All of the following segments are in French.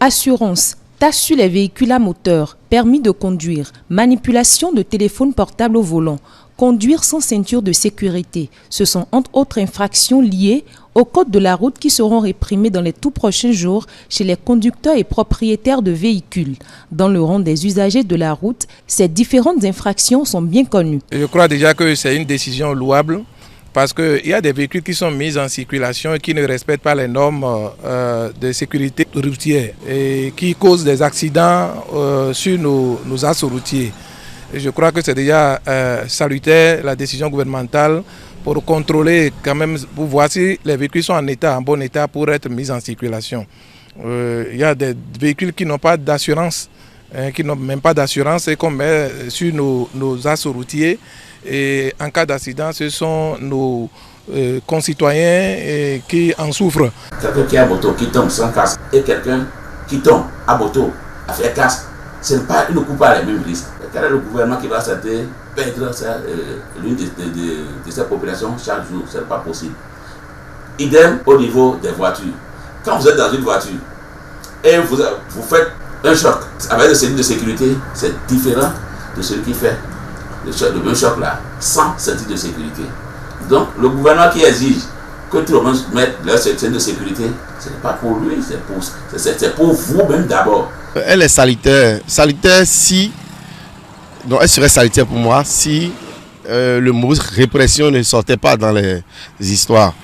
Assurance, taxe sur les véhicules à moteur, permis de conduire, manipulation de téléphone portable au volant, conduire sans ceinture de sécurité. Ce sont entre autres infractions liées au code de la route qui seront réprimées dans les tout prochains jours chez les conducteurs et propriétaires de véhicules. Dans le rang des usagers de la route, ces différentes infractions sont bien connues. Je crois déjà que c'est une décision louable parce qu'il y a des véhicules qui sont mis en circulation et qui ne respectent pas les normes de sécurité routière et qui causent des accidents sur nos axes routiers. Et je crois que c'est déjà salutaire la décision gouvernementale pour contrôler quand même, pour voir si les véhicules sont en bon état pour être mis en circulation. Il y a des véhicules qui n'ont pas d'assurance, qui n'ont même pas d'assurance et qu'on met sur nos axes routiers. Et en cas d'accident, ce sont nos concitoyens qui en souffrent. Quelqu'un qui a moto qui tombe sans casque et quelqu'un qui tombe à moto avec casque, ce n'est pas, il ne court pas les mêmes risques. Quel est le gouvernement qui va s'aider perdre l'une de ces populations chaque jour? Ce n'est pas possible. Idem au niveau des voitures. Quand vous êtes dans une voiture et vous faites un choc avec le ceinture de sécurité, c'est différent de celui qui fait le même choc là, sans ceinture de sécurité. Donc le gouvernement qui exige que tout le monde mette leur ceinture de sécurité, ce n'est pas pour lui, c'est pour vous-même d'abord. Elle est salutaire. Salutaire si... Donc elle serait salutaire pour moi si le mot répression ne sortait pas dans les histoires.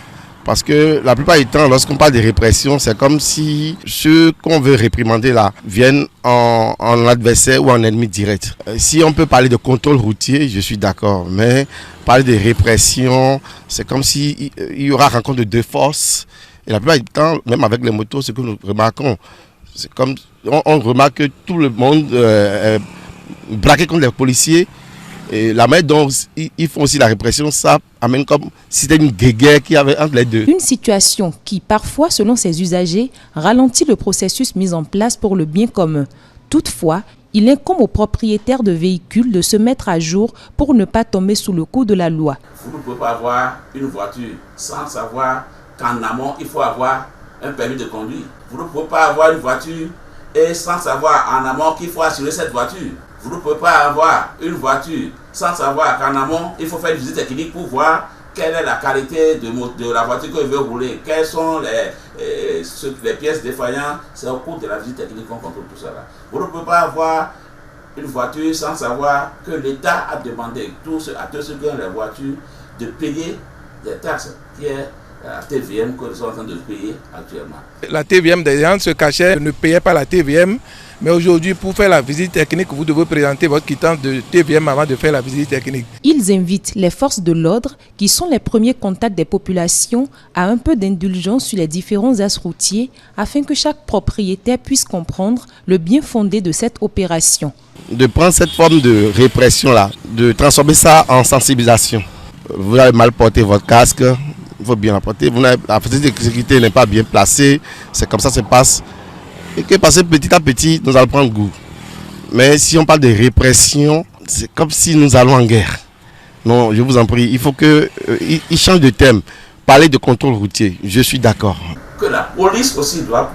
Parce que la plupart du temps, lorsqu'on parle de répression, c'est comme si ceux qu'on veut réprimander là viennent en adversaire ou en ennemi direct. Si on peut parler de contrôle routier, je suis d'accord. Mais parler de répression, c'est comme s'il y aura rencontre de deux forces. Et la plupart du temps, même avec les motos, ce que nous remarquons, c'est comme on remarque que tout le monde braqué contre les policiers. Et la manière dont ils font aussi la répression, ça amène comme si c'était une guerre qu'il y avait entre les deux. Une situation qui, parfois, selon ses usagers, ralentit le processus mis en place pour le bien commun. Toutefois, il incombe aux propriétaires de véhicules de se mettre à jour pour ne pas tomber sous le coup de la loi. Vous ne pouvez pas avoir une voiture sans savoir qu'en amont, il faut avoir un permis de conduire. Vous ne pouvez pas avoir une voiture et sans savoir en amont qu'il faut assurer cette voiture. Vous ne pouvez pas avoir une voiture sans savoir qu'en amont, il faut faire une visite technique pour voir quelle est la qualité de la voiture que vous veut rouler, quelles sont les pièces défaillantes. C'est au cours de la visite technique qu'on contrôle tout ça. Vous ne pouvez pas avoir une voiture sans savoir que l'État a demandé à tous ceux qui ont les voitures de payer des taxes, qui est la TVM que nous sommes en train de payer actuellement. La TVM, des gens se cachaient, ne payaient pas la TVM. Mais aujourd'hui, pour faire la visite technique, vous devez présenter votre quittance de TVM avant de faire la visite technique. Ils invitent les forces de l'ordre, qui sont les premiers contacts des populations, à un peu d'indulgence sur les différents axes routiers afin que chaque propriétaire puisse comprendre le bien fondé de cette opération. De prendre cette forme de répression-là, de transformer ça en sensibilisation. Vous avez mal porté votre casque, il faut bien la porter. La ceinture de sécurité n'est pas bien placée, c'est comme ça que ça se passe. Et que passer petit à petit, nous allons prendre goût. Mais si on parle de répression, c'est comme si nous allons en guerre. Non, je vous en prie, il faut qu'il change de thème. Parler de contrôle routier, je suis d'accord. Que la police aussi doit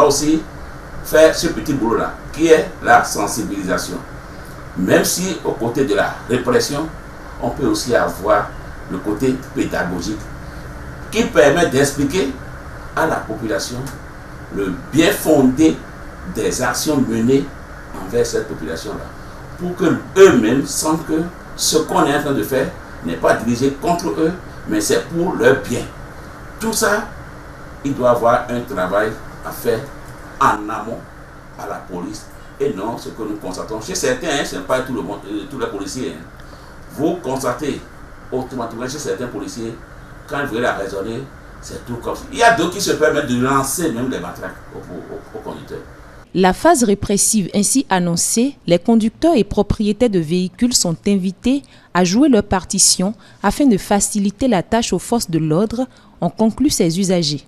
aussi faire ce petit boulot-là, qui est la sensibilisation. Même si aux côtés de la répression, on peut aussi avoir le côté pédagogique, qui permet d'expliquer à la population le bien fondé des actions menées envers cette population-là, pour qu'eux-mêmes sentent que ce qu'on est en train de faire n'est pas dirigé contre eux, mais c'est pour leur bien. Tout ça, il doit y avoir un travail à faire en amont à la police, et non ce que nous constatons chez certains, ce n'est pas tout le monde, tous les policiers. Vous constatez automatiquement chez certains policiers, quand vous la raisonner, c'est tout comme ça. Il y a d'autres qui se permettent de lancer même des matraques aux conducteurs. La phase répressive ainsi annoncée, les conducteurs et propriétaires de véhicules sont invités à jouer leur partition afin de faciliter la tâche aux forces de l'ordre, ont conclu ces usagers.